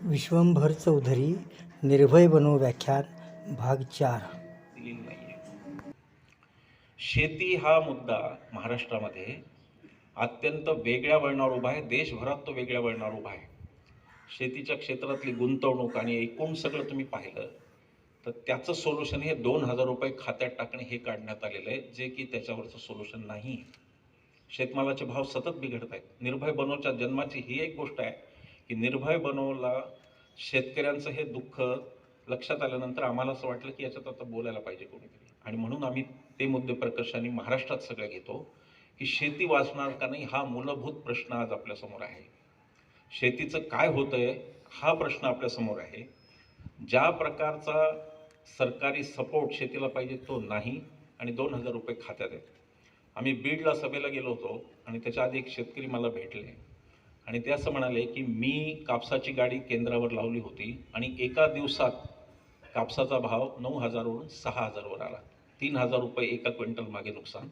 विश्वंभर चौधरी निर्भय बनो व्याख्यान भाग 4. दिलेली नाहीये. शेती हा मुद्दा महाराष्ट्रामध्ये अत्यंत वेगळ्या वळणावर उभा आहे. देशभरात तो वेगळ्या वळणावर उभा आहे. शेतीच्या क्षेत्रातली गुंतवणूक आणि एकूण सगळं तुम्ही पाहिलं तर त्याचं सोल्युशन हे 2,000 रुपये खात्यात टाकणे हे काढण्यात आलेलं आहे, जे की त्याच्यावरचं सोल्युशन नाही. शेतमालाचे भाव सतत बिघडत आहेत. निर्भय बनोच्या जन्माची ही एक गोष्ट आहे की निर्भय बनोला शेतकऱ्यांचं हे दुःख लक्षात आल्यानंतर आम्हाला असं वाटलं की याच्यात आता बोलायला पाहिजे कोणीतरी, आणि म्हणून आम्ही ते मुद्दे प्रकर्षाने महाराष्ट्रात सगळे घेतो की शेती वाचणार का नाही हा मूलभूत प्रश्न आज आपल्यासमोर आहे. शेतीचं काय होतंय हा प्रश्न आपल्यासमोर आहे. ज्या प्रकारचा सरकारी सपोर्ट शेतीला पाहिजे तो नाही, आणि 2,000 रुपये खात्यात आहेत. आम्ही बीडला सभेला गेलो होतो आणि त्याच्या आधी एक शेतकरी मला भेटले आणि ते असं म्हणाले की मी कापसाची गाडी केंद्रावर लावली होती आणि एका दिवसात कापसाचा भाव 9,000 वरून 6,000 वर आला. 3,000 रुपये एका क्विंटल मागे नुकसान.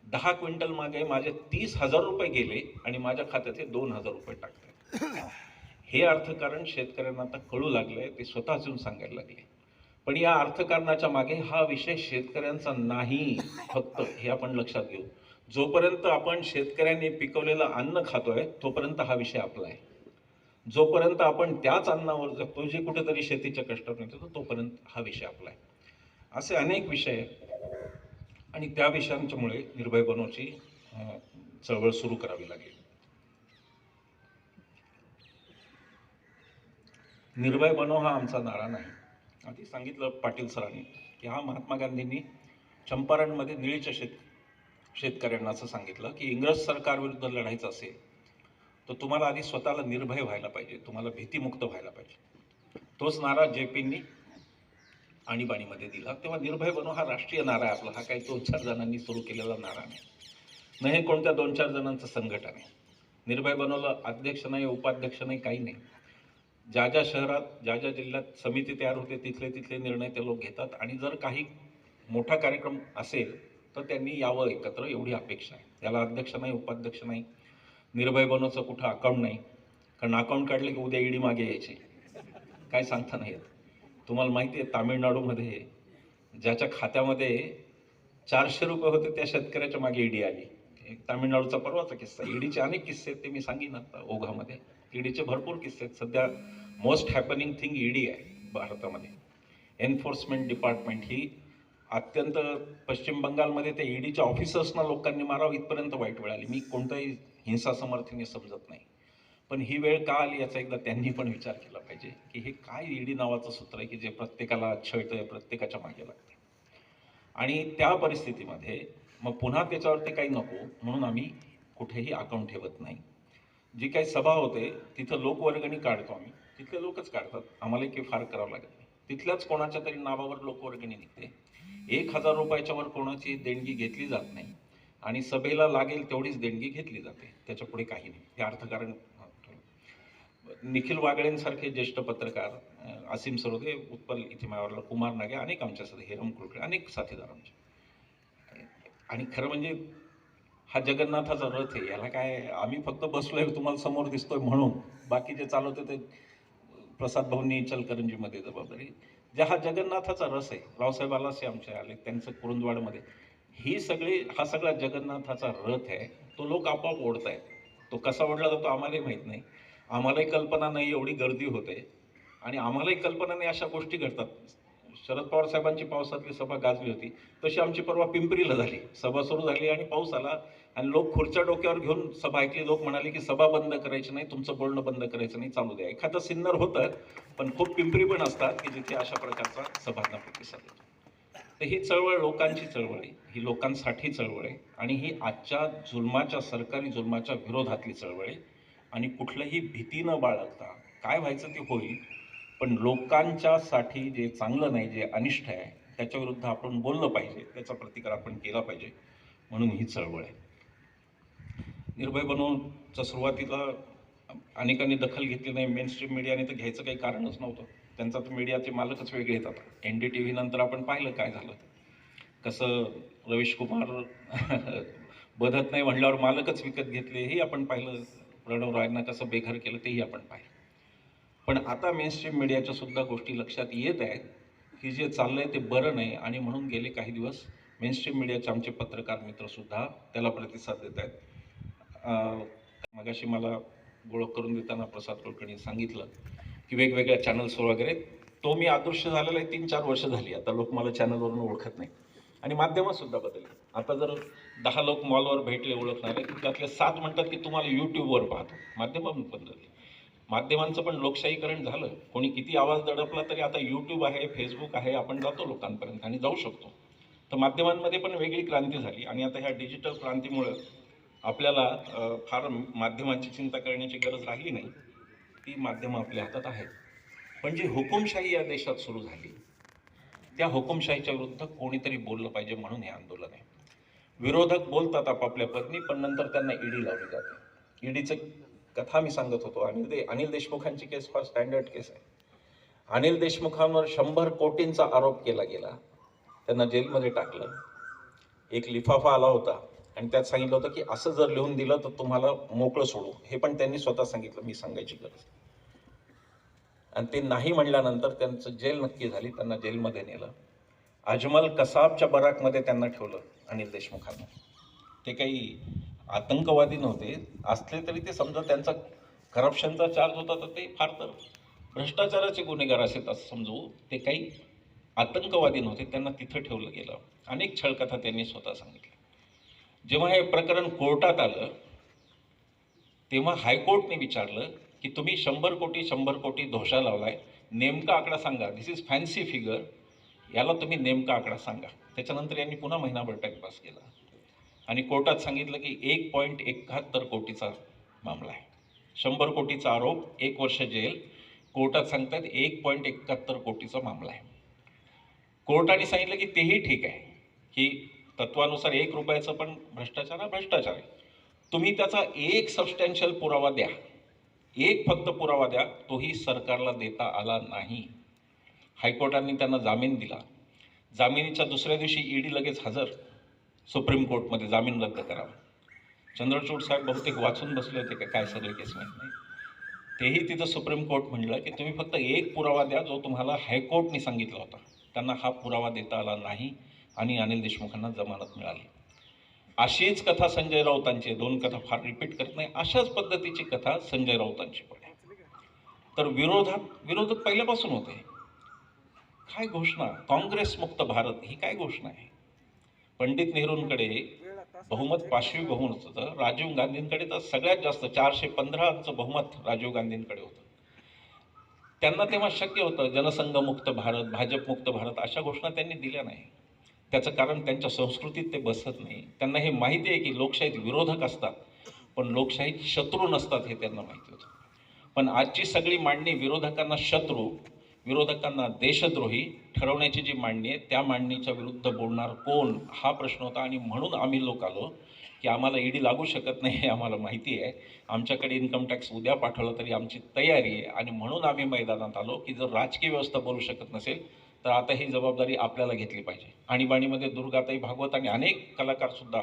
10 क्विंटल मागे माझे 30,000 रुपये गेले आणि माझ्या खात्यात हे 2,000 रुपये टाकतात. हे अर्थकारण शेतकऱ्यांना आता कळू लागलंय, ते स्वतःच येऊन सांगायला लागले. पण या अर्थकारणाच्या मागे हा विषय शेतकऱ्यांचा नाही फक्त, हे आपण लक्षात घेऊ. जोपर्यंत आपण शेतकऱ्यांनी पिकवलेलं अन्न खातोय तोपर्यंत हा विषय आपला आहे. जोपर्यंत आपण त्याच अन्नावर जगतो जे कुठेतरी शेतीच्या कष्टातून येतो तोपर्यंत हा विषय आपला आहे. असे अनेक विषय आणि त्या विषयांच्यामुळे निर्भय बनोची चळवळ सुरू करावी लागली. निर्भय बनो हा आमचा नारा नाही. आधी सांगितलं पाटील सरांनी की हा महात्मा गांधींनी चंपारणमध्ये निळीच्या शेतकऱ्यांना असं सांगितलं की इंग्रज सरकारविरुद्ध लढायचं असेल तर तुम्हाला आधी स्वतःला निर्भय व्हायला पाहिजे, तुम्हाला भीतीमुक्त व्हायला पाहिजे. तोच नारा जेपींनी आणीबाणीमध्ये दिला. तेव्हा निर्भय बनो हा राष्ट्रीय नारा आहे आपला. हा काही 2-4 जणांनी सुरू केलेला नारा नाही, न हे कोणत्या 2-4 जणांचं संघटन आहे. निर्भय बनोला अध्यक्ष नाही, उपाध्यक्ष नाही, काही नाही. ज्या ज्या शहरात ज्या ज्या जिल्ह्यात समिती तयार होते तिथले निर्णय ते लोक घेतात, आणि जर काही मोठा कार्यक्रम असेल तर त्यांनी यावं एकत्र, एवढी अपेक्षा आहे. त्याला अध्यक्ष नाही, उपाध्यक्ष नाही. निर्भय बनोचं कुठं अकाउंट नाही, कारण अकाउंट काढले की उद्या ईडी मागे यायची, काय सांगता नाही येत. तुम्हाला माहिती आहे तामिळनाडूमध्ये ज्याच्या खात्यामध्ये 400 रुपये होते त्या शेतकऱ्याच्या मागे ईडी आली. तामिळनाडूचा परवाचा किस्सा. ईडीचे अनेक किस्से आहेत, ते मी सांगेन आता ओघामध्ये. ईडीचे भरपूर किस्से आहेत. सध्या मोस्ट हॅपनिंग थिंग ईडी आहे भारतामध्ये. एन्फोर्समेंट डिपार्टमेंट ही अत्यंत, पश्चिम बंगालमध्ये त्या ईडीच्या ऑफिसर्सना लोकांनी मारावं इथपर्यंत वाईट वेळ आली. मी कोणत्याही हिंसा समर्थने समजत नाही, पण ही वेळ का आली याचा एकदा त्यांनी पण विचार केला पाहिजे की हे काय ईडी नावाचं सूत्र आहे की जे प्रत्येकाला छळतंय, प्रत्येकाच्या मागे लागतं. आणि त्या परिस्थितीमध्ये मग पुन्हा त्याच्यावरती काही नको म्हणून आम्ही कुठेही अकाउंट ठेवत नाही. जी काही सभा होते तिथं लोकवर्गणी काढतो आम्ही, तिथले लोकच काढतात, आम्हाला काही फार करावं लागत नाही. तिथल्याच कोणाच्या तरी नावावर लोकवर्गणी निघते. 1,000 रुपयाच्या वर कोणाची देणगी घेतली जात नाही, आणि सभेला लागेल तेवढीच देणगी घेतली जाते, त्याच्या पुढे काही नाही. हे अर्थकारण. निखिल वागळेंसारखे ज्येष्ठ पत्रकार, असीम सरोदे, उत्पल इथे मायावरला, कुमार नागे, अनेक आमच्यासाठी, हेरम कुलकर्णी, अनेक साथीदार आमचे. आणि खरं म्हणजे हा जगन्नाथाचा रथ आहे. याला काय, आम्ही फक्त बसलोय तुम्हाला समोर दिसतोय म्हणून, बाकी जे चालवते ते प्रसाद भाऊंनी इचलकरंजीमध्ये जबाबदारी. जे हा जगन्नाथाचा रस आहे. रावसाहेब आलासे आमचे आले, त्यांचं कुरुंदवाडमध्ये. ही सगळी, हा सगळा जगन्नाथाचा रथ आहे. तो लोक आपोआप ओढतायत. तो कसा ओढला जातो आम्हालाही माहीत नाही, आम्हालाही कल्पना नाही. एवढी गर्दी होते आणि आम्हालाही कल्पना नाही अशा गोष्टी घडतात. शरद पवार साहेबांची पावसातली सभा गाजली होती, तशी आमची परवा पिंपरीला झाली. सभा सुरू झाली आणि पाऊस आला आणि लोक खुर्च्या डोक्यावर घेऊन सभा ऐकली. लोक म्हणाले की सभा बंद करायची नाही, तुमचं बोलणं बंद करायचं नाही, चालू द्या. एखादं सिन्नर होतं, पण खूप पिंपरी पण असतात की जिथे अशा प्रकारचा सभांना प्रतिसाद येतो. तर ही चळवळ लोकांची चळवळ आहे, ही लोकांसाठी चळवळ आहे, आणि ही आजच्या जुलमाच्या, सरकारी जुलमाच्या विरोधातली चळवळ आहे. आणि कुठलंही भीती न बाळगता काय व्हायचं ते होईल, पण लोकांच्यासाठी जे चांगलं नाही, जे अनिष्ट आहे, त्याच्या विरुद्ध आपण बोललं पाहिजे, त्याचा प्रतिकार आपण केला पाहिजे, म्हणून ही चळवळ आहे. निर्भय बनोच्या सुरुवातीला अनेकांनी दखल घेतली नाही. मेन स्ट्रीम मीडियाने तर घ्यायचं काही कारणच नव्हतं. त्यांचा तर मीडियाचे मालकच वेगळे येतात. NDTV नंतर आपण पाहिलं काय झालं, कसं रवीश कुमार बधत नाही म्हणल्यावर मालकच विकत घेतले, हेही आपण पाहिलं. प्रणव रायंना कसं बेघर केलं तेही आपण पाहिलं. पण आता मेनस्ट्रीम मीडियाच्या सुद्धा गोष्टी लक्षात येत आहेत की जे चाललंय ते बरं नाही, आणि म्हणून गेले काही दिवस मेनस्ट्रीम मीडियाचे आमचे पत्रकार मित्रसुद्धा त्याला प्रतिसाद देत आहेत. मगाशी मला ओळख करून देताना प्रसाद कुलकर्णी सांगितलं की वेगवेगळ्या चॅनल्सवर वगैरे, तो मी अदृश्य झालेला आहे 3-4 वर्ष झाली. आता लोक मला चॅनलवरून ओळखत नाही आणि माध्यमंसुद्धा बदलली. आता जर 10 लोक मॉलवर भेटले ओळखणारे, त्यातले 7 म्हणतात की तुम्हाला यूट्यूबवर पाहतो. माध्यमं बदलली. माध्यमांचं पण लोकशाहीकरण झालं. कोणी किती आवाज दडपला तरी आता यूट्यूब आहे, फेसबुक आहे, आपण जातो लोकांपर्यंत आणि जाऊ शकतो. तर माध्यमांमध्ये पण वेगळी क्रांती झाली आणि आता ह्या डिजिटल क्रांतीमुळं आपल्याला फार माध्यमांची चिंता करण्याची गरज राहिली नाही. ती माध्यमं आपल्या हातात आहेत. पण जी हुकुमशाही या देशात सुरू झाली, त्या हुकुमशाहीच्या विरुद्ध कोणीतरी बोललं पाहिजे, म्हणून हे आंदोलन आहे. विरोधक बोलतात आपापल्या पत्नी, पण नंतर त्यांना ईडी लावली जाते. ईडीचं कथा मी सांगत होतो. अनिल देशमुखांची केस फार स्टँडर्ड केस आहे. अनिल देशमुखांवर 100 कोटींचा आरोप केला गेला. त्यांना जेलमध्ये टाकलं. एक लिफाफा आला होता आणि त्यात सांगितलं होतं की असं जर लिहून दिलं तर तुम्हाला मोकळं सोडू. हे पण त्यांनी स्वतः सांगितलं, मी सांगायची गरज. आणि ते नाही म्हणल्यानंतर त्यांचं जेल नक्की झाली. त्यांना जेलमध्ये नेलं. अजमल कसाबच्या बराकमध्ये त्यांना ठेवलं अनिल देशमुखांना. ते काही आतंकवादी नव्हते. असले तरी ते समजा त्यांचा करप्शनचा चार्ज होता, तर ते फार तर भ्रष्टाचाराचे गुन्हेगार असेल असं समजू. ते काही आतंकवादी नव्हते. त्यांना तिथं ठेवलं गेलं. अनेक छळकथा त्यांनी स्वतः सांगितल्या. जेव्हा हे प्रकरण कोर्टात आलं तेव्हा हायकोर्टने विचारलं की तुम्ही 100 कोटी धोषा लावलाय, नेमका आकडा सांगा. दिस इज फॅन्सी फिगर, याला तुम्ही नेमका आकडा सांगा. त्याच्यानंतर यांनी पुन्हा महिनाभर टाइमपास केला आणि कोर्टात सांगितलं की 1.71 कोटीचा मामला आहे. 100 कोटीचा आरोप, 1 वर्ष जेल. कोर्टात सांगतात 1.71 कोटीचा मामला आहे. कोर्टाने सांगितलं की तेही ठीक आहे, की तत्वानुसार 1 रुपयाचं पण भ्रष्टाचार हा भ्ष्टाचार आहे. तुम्ही त्याचा एक सबस्टॅन्शियल पुरावा द्या. एक फक्त पुरावा द्या. तोही सरकारला देता आला नाही. हायकोर्टाने त्यांना जामीन दिला. जामिनीच्या दुसऱ्या दिवशी ईडी लगेच हजर सुप्रीम कोर्टमध्ये जामीन रद्द करावा. चंद्रचूड साहेब बहुतेक वाचून बसले होते काय सगळे केस माहीत नाही. तेही तिथं सुप्रीम कोर्ट म्हणलं की तुम्ही फक्त एक पुरावा द्या जो तुम्हाला हायकोर्टने सांगितला होता. त्यांना हा पुरावा देता आला नाही आणि अनिल देशमुखांना जमानत मिळाली. अशीच कथा संजय राऊतांची. 2 कथा फार रिपीट करत नाही. अशाच पद्धतीची कथा संजय राऊतांची पण आहे. तर विरोधक पहिल्यापासून होते. काय घोषणा, काँग्रेस मुक्त भारत, ही काय घोषणा आहे? पंडित नेहरूंकडे बहुमत 5वी बहुमत होतं. राजीव गांधींकडे तर सगळ्यात जास्त 415चं बहुमत राजीव गांधींकडे होतं. त्यांना तेव्हा शक्य होतं जनसंघ मुक्त भारत, भाजप मुक्त भारत, अशा घोषणा त्यांनी दिल्या नाही. त्याचं कारण त्यांच्या संस्कृतीत ते बसत नाही. त्यांना हे माहिती आहे की लोकशाहीत विरोधक असतात, पण लोकशाहीत शत्रू नसतात, हे त्यांना माहिती होतं. पण आजची सगळी मांडणी विरोधकांना शत्रू, विरोधकांना देशद्रोही ठरवण्याची जी मांडणी आहे, त्या मांडणीच्या विरुद्ध बोलणार कोण, हा प्रश्न होता. आणि म्हणून आम्ही लोक आलो की आम्हाला ईडी लागू शकत नाही, हे आम्हाला माहिती आहे. आमच्याकडे इन्कम टॅक्स उद्या पाठवलं तरी आमची तयारी आहे. आणि म्हणून आम्ही मैदानात आलो की जर राजकीय व्यवस्था बोलू शकत नसेल तर आता ही जबाबदारी आपल्याला घेतली पाहिजे. आणीबाणीमध्ये दुर्गाताई भागवत आणि अनेक कलाकारसुद्धा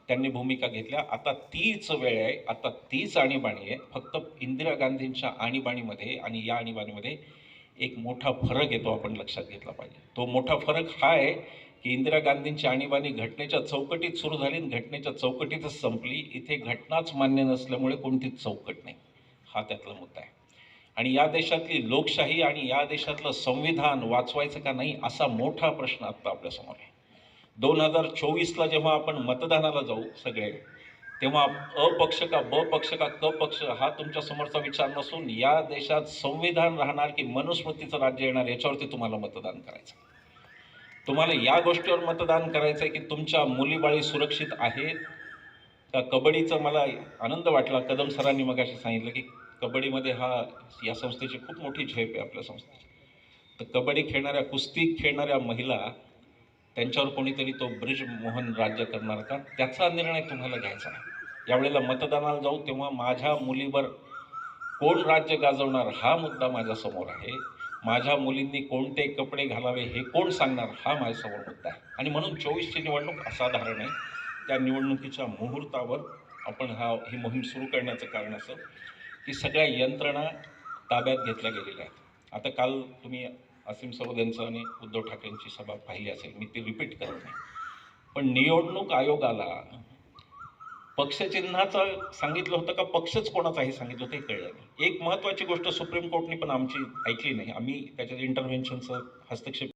त्यांनी भूमिका घेतल्या. आता तीच वेळ आहे, आता तीच आणीबाणी आहे. फक्त इंदिरा गांधींच्या आणीबाणीमध्ये आणि या आणीबाणीमध्ये एक मोठा फरक येतो, आपण लक्षात घेतला पाहिजे. तो मोठा फरक हा आहे की इंदिरा गांधींची आणीबाणी घटनेच्या चौकटीत सुरू झाली आणि घटनेच्या चौकटीतच संपली. इथे घटनाच मान्य नसल्यामुळे कोणतीच चौकट नाही, हा त्यातला मुद्दा आहे. आणि या देशातली लोकशाही आणि या देशातलं संविधान वाचवायचं का नाही, असा मोठा प्रश्न आत्ता आपल्यासमोर आहे. 2024ला जेव्हा आपण मतदानाला जाऊ सगळे, तेव्हा अ पक्ष का ब पक्ष का क पक्ष हा तुमच्या समोरचा विचार नसून या देशात संविधान राहणार की मनुस्मृतीचं राज्य येणार, याच्यावरती तुम्हाला मतदान करायचं. तुम्हाला या गोष्टीवर मतदान करायचं आहे की तुमच्या मुलीबाळी सुरक्षित आहेत का. कबड्डीचं मला आनंद वाटला, कदम सरांनी मगाशी सांगितलं की कबड्डीमध्ये या संस्थेची खूप मोठी झेप आहे आपल्या संस्थेची. तर कबड्डी खेळणाऱ्या, कुस्ती खेळणाऱ्या महिला, त्यांच्यावर कोणीतरी तो ब्रिज मोहन राज्य करणार का, त्याचा निर्णय तुम्हाला घ्यायचा आहे. यावेळेला मतदानाला जाऊ तेव्हा माझ्या मुलीवर कोण राज्य गाजवणार, हा मुद्दा माझ्यासमोर आहे. माझ्या मुलींनी कोणते कपडे घालावे हे कोण सांगणार, हा माझ्यासमोर मुद्दा आहे. आणि म्हणून 24ची निवडणूक असाधारण आहे. त्या निवडणुकीच्या मुहूर्तावर आपण ही मोहीम सुरू करण्याचं कारण असं की सगळ्या यंत्रणा ताब्यात घेतल्या गेलेल्या आहेत. आता काल तुम्ही असीम सरोद यांचं आणि उद्धव ठाकरेंची सभा पाहिली असेल, मी ती रिपीट करत नाही. पण निवडणूक आयोगाला पक्षचिन्हाचं सांगितलं होतं का पक्षच कोणाचा हे सांगितलं होतं हे कळलं नाही. एक महत्त्वाची गोष्ट सुप्रीम कोर्टने पण आमची ऐकली नाही. आम्ही त्याच्यात इंटरव्हेन्शनचं हस्तक्षेप